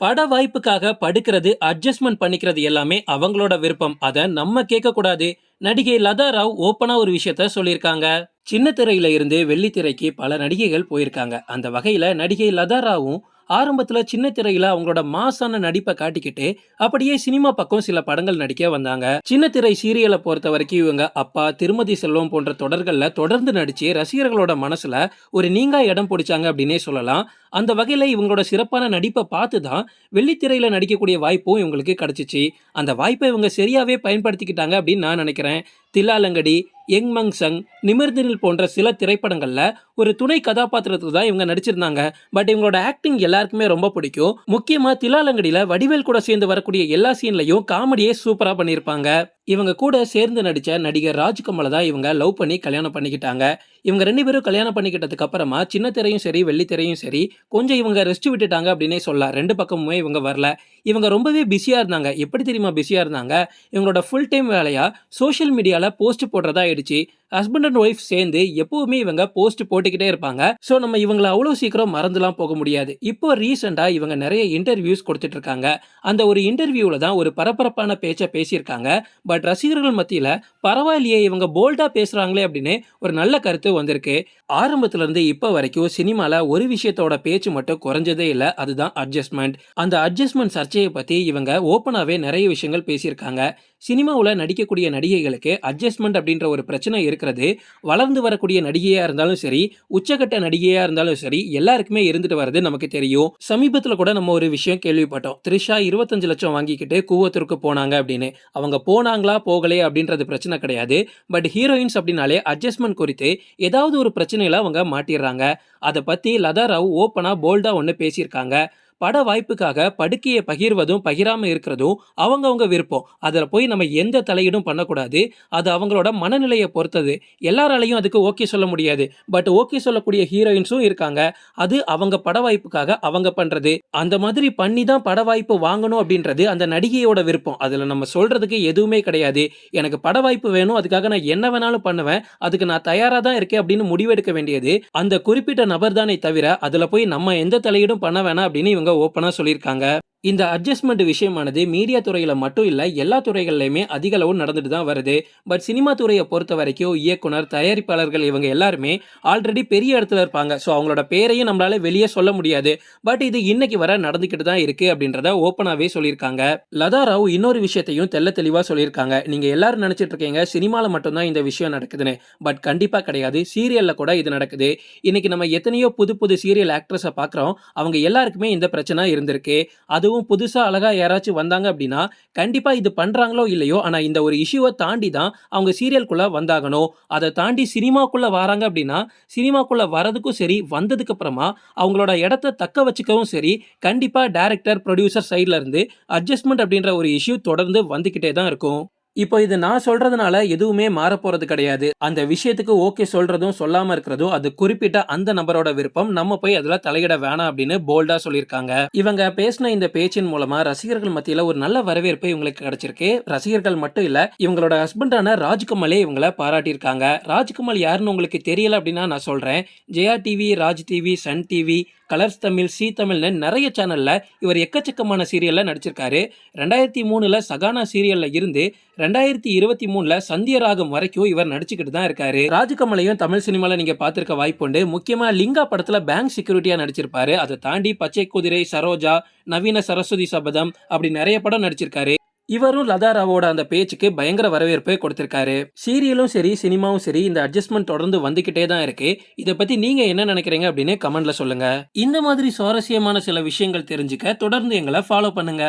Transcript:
பட வாய்ப்புக்காக படுக்கிறது, அட்ஜஸ்ட்மெண்ட் பண்ணிக்கிறது எல்லாமே அவங்களோட விருப்பம். அத நம்ம கேட்கக்கூடாது. நடிகை லதா ராவ் ஓப்பனா ஒரு விஷயத்த சொல்லியிருக்காங்க. சின்ன திரையில இருந்து வெள்ளித்திரைக்கு பல நடிகைகள் போயிருக்காங்க. அந்த வகையில நடிகை லதா ராவும் ஆரம்பத்துல சின்ன திரையில அவங்களோட மாசான நடிப்பை காட்டிக்கிட்டு அப்படியே சினிமா பக்கம் சில படங்கள் நடிக்க வந்தாங்க. சின்ன திரை சீரியலை பொறுத்த வரைக்கும் இவங்க அப்பா, திருமதி செல்வம் போன்ற தொடர்கள்ல தொடர்ந்து நடிச்சு ரசிகர்களோட மனசுல ஒரு நீங்கா இடம் பிடிச்சாங்க அப்படின்னே சொல்லலாம். அந்த வகையில இவங்களோட சிறப்பான நடிப்பை பார்த்து தான் வெள்ளித்திரையில நடிக்கக்கூடிய வாய்ப்பும் இவங்களுக்கு கிடைச்சிச்சு. அந்த வாய்ப்பை இவங்க சரியாவே பயன்படுத்திக்கிட்டாங்க அப்படின்னு நான் நினைக்கிறேன். தில்லாலங்கடி, யங் மங் சங், நிமிர்ந்து நில் போன்ற சில திரைப்படங்கள்ல ஒரு துணை கதாபாத்திரத்துல தான் இவங்க நடிச்சிருந்தாங்க. பட் இவங்களோட ஆக்டிங் எல்லாருக்குமே ரொம்ப பிடிக்கும். முக்கியமா தில்லாலங்கடியில வடிவேல் கூட சேர்ந்து வரக்கூடிய எல்லா சீன்லயும் காமெடியே சூப்பரா பண்ணியிருப்பாங்க. இவங்க கூட சேர்ந்து நடிச்ச நடிகர் ராஜ்கமலை தான் இவங்க லவ் பண்ணி கல்யாணம் பண்ணிக்கிட்டாங்க. இவங்க 2 பேரும் கல்யாணம் பண்ணிக்கிட்டதுக்கு அப்புறமா சின்ன திரையும் சரி, வெள்ளித்திரையும் சரி கொஞ்சம் இவங்க ரெஸ்ட் விட்டுட்டாங்க அப்படின்னே சொல்லலாம். 2 பக்கமுமே இவங்க வரல. இவங்க ரொம்பவே பிஸியா இருந்தாங்க. எப்படி தெரியுமா பிஸியா இருந்தாங்க? இவங்களோட ஃபுல் டைம் வேலையா சோஷியல் மீடியால போஸ்ட் போடுறதா ஆயிடுச்சு. ஹஸ்பண்ட் அண்ட் ஒய்ஃப் சேர்ந்து எப்பவுமே இவங்க போஸ்ட் போட்டுக்கிட்டே இருப்பாங்க. ஸோ நம்ம இவங்களை அவ்வளோ சீக்கிரம் மறந்துலாம் போக முடியாது. இப்போ ரீசெண்டா இவங்க நிறைய இன்டர்வியூஸ் கொடுத்துட்டு இருக்காங்க. அந்த ஒரு இன்டர்வியூல தான் ஒரு பரபரப்பான பேச்சை பேசியிருக்காங்க. பட் ரசிகர்கள் மத்தியில பரவாயில்லையே இவங்க போல்டா பேசுறாங்களே அப்படின்னு ஒரு நல்ல கருத்து வந்திருக்கு. ஆரம்பத்துல இருந்து இப்ப வரைக்கும் சினிமால ஒரு விஷயத்தோட பேச்சு மட்டும் குறைஞ்சதே இல்லை, அதுதான் அட்ஜஸ்ட்மெண்ட். அந்த அட்ஜஸ்ட்மெண்ட் சர்ச்சையை பத்தி இவங்க ஓப்பனாவே நிறைய விஷயங்கள் பேசியிருக்காங்க. சினிமாவில் நடிக்கக்கூடிய நடிகைகளுக்கு அட்ஜஸ்ட்மெண்ட் அப்படின்ற ஒரு பிரச்சனை இருக்கிறது வளர்ந்து வரக்கூடிய நடிகையா இருந்தாலும் சரி, உச்சகட்ட நடிகையா இருந்தாலும் சரி, எல்லாருக்குமே இருந்துட்டு வர்றது நமக்கு தெரியும். சமீபத்தில் கூட நம்ம ஒரு விஷயம் கேள்விப்பட்டோம். த்ரிஷா 25 லட்சம் வாங்கிக்கிட்டு கூவத்திற்கு போனாங்க அப்படின்னு. அவங்க போனாங்களா போகலையா அப்படின்றது பிரச்சனை கிடையாது. பட் ஹீரோயின்ஸ் அப்படின்னாலே அட்ஜஸ்ட்மெண்ட் குறித்து ஏதாவது ஒரு பிரச்சனையில அவங்க மாட்டிடுறாங்க. அதை பத்தி லதா ராவ் ஓப்பனா போல்டா ஒன்று பேசியிருக்காங்க. பட வாய்ப்புக்காக படுக்கையை பகிர்வதும் பகிராம இருக்கிறதும் அவங்கவங்க விருப்பம். அதில் போய் நம்ம எந்த தலையீடும் பண்ணக்கூடாது. அது அவங்களோட மனநிலையை பொறுத்தது. எல்லாராலையும் அதுக்கு ஓகே சொல்ல முடியாது. பட் ஓகே சொல்லக்கூடிய ஹீரோயின்ஸும் இருக்காங்க. அது அவங்க பட வாய்ப்புக்காக அவங்க பண்றது. அந்த மாதிரி பண்ணி தான் பட வாய்ப்பு வாங்கணும் அப்படின்றது அந்த நடிகையோட விருப்பம். அதில் நம்ம சொல்றதுக்கு எதுவுமே கிடையாது. எனக்கு பட வாய்ப்பு வேணும், அதுக்காக நான் என்ன வேணாலும் பண்ணுவேன், அதுக்கு நான் தயாராக தான் இருக்கேன் அப்படின்னு முடிவெடுக்க வேண்டியது அந்த குறிப்பிட்ட நபர் தானே தவிர அதில் போய் நம்ம எந்த தலையீடும் பண்ண வேணாம் அப்படின்னு இவங்க ஓப்பனா சொல்லியிருக்காங்க. இந்த அட்ஜஸ்ட்மெண்ட் விஷயமானது மீடியா துறையில மட்டும் இல்ல, எல்லா துறைகள்லயுமே அதிக அளவு நடந்துட்டு தான் வருது. பட் சினிமா துறையை பொறுத்த வரைக்கும் இயக்குனர், தயாரிப்பாளர்கள் இவங்க எல்லாருமே ஆல்ரெடி பெரிய இடத்துல இருப்பாங்க. ஸோ அவங்களோட பேரையும் நம்மளால வெளியே சொல்ல முடியாது. பட் இது இன்னைக்கு வர நடந்துக்கிட்டு தான் இருக்கு அப்படின்றத ஓப்பனாவே சொல்லியிருக்காங்க. லதா ராவ் இன்னொரு விஷயத்தையும் தெள்ள தெளிவா சொல்லியிருக்காங்க. நீங்க எல்லாரும் நினைச்சிட்டு இருக்கீங்க சினிமால மட்டும்தான் இந்த விஷயம் நடக்குதுன்னு. பட் கண்டிப்பா கிடையாது. சீரியல்ல கூட இது நடக்குது. இன்னைக்கு நம்ம எத்தனையோ புது புது சீரியல் ஆக்ட்ரஸை பார்க்குறோம். அவங்க எல்லாருக்குமே இந்த பிரச்சனை இருந்திருக்கு. அதுவும் புதுசா அழகா யாராச்சும் வந்தாங்க அப்படின்னா கண்டிப்பா இது பண்றாங்களோ இல்லையோ, ஆனா இந்த ஒரு இஷ்யூவை தாண்டி தான் அவங்க சீரியல்குள்ள வந்தாகணும். அதை தாண்டி சினிமாக்குள்ள வராங்க அப்படின்னா சினிமாக்குள்ள வரதுக்கும் சரி, வந்ததுக்கு அப்புறமா அவங்களோட இடத்தை தக்க வச்சுக்கவும் சரி, கண்டிப்பா டைரக்டர், ப்ரொடியூசர் சைட்ல இருந்து அட்ஜஸ்ட்மெண்ட் அப்படின்ற ஒரு இஷ்யூ தொடர்ந்து வந்துகிட்டே தான் இருக்கும். இப்போ இது நான் சொல்றதுனால எதுவுமே மாறப்போறது கிடையாது. அந்த விஷயத்துக்கு ஓகே சொல்றதும் சொல்லாம இருக்கிறதும் அது குறிப்பிட்ட அந்த நபரோட விருப்பம். நம்ம போய் அதுல தலையிட வேணாம் அப்படின்னு போல்டா சொல்லியிருக்காங்க. இவங்க பேசின இந்த பேச்சின் மூலமா ரசிகர்கள் மத்தியில ஒரு நல்ல வரவேற்பு இவங்களுக்கு கிடைச்சிருக்கு. ரசிகர்கள் மட்டும் இல்ல, இவங்களோட ஹஸ்பண்டான ராஜ்கமலே இவங்களை பாராட்டியிருக்காங்க. ராஜ்கமல் யாருன்னு உங்களுக்கு தெரியல அப்படின்னா நான் சொல்றேன். Jaya TV, Raj TV, Sun TV, Colors Tamil, Zee தமிழ்னு நிறைய சேனல்ல இவர் எக்கச்சக்கமான சீரியல்ல நடிச்சிருக்காரு. 2003ல சகானா சீரியல்ல இருந்து 2023ல சந்தியராகம் வரைக்கும் இவர் நடிச்சுக்கிட்டு தான் இருக்காரு. ராஜ்கமலையும் தமிழ் சினிமால நீங்க பார்த்திருக்க வாய்ப்புண்டு. முக்கியமா லிங்கா படத்துல பேங்க் செக்யூரிட்டியா நடிச்சிருப்பாரு. அதை தாண்டி பச்சை குதிரை, சரோஜா, நவீன சரஸ்வதி சபதம் அப்படி நிறைய படம் நடிச்சிருக்காரு. இவரும் லதா ராவோட அந்த பேச்சுக்கு பயங்கர வரவேற்பை கொடுத்திருக்காரு. சீரியலும் சரி, சினிமாவும் சரி, இந்த அட்ஜஸ்ட்மெண்ட் தொடர்ந்து வந்துகிட்டே தான் இருக்கு. இதை பத்தி நீங்க என்ன நினைக்கிறீங்க அப்படின்னு கமெண்ட்ல சொல்லுங்க. இந்த மாதிரி சுவாரஸ்யமான சில விஷயங்கள் தெரிஞ்சுக்க தொடர்ந்து எங்களை ஃபாலோ பண்ணுங்க.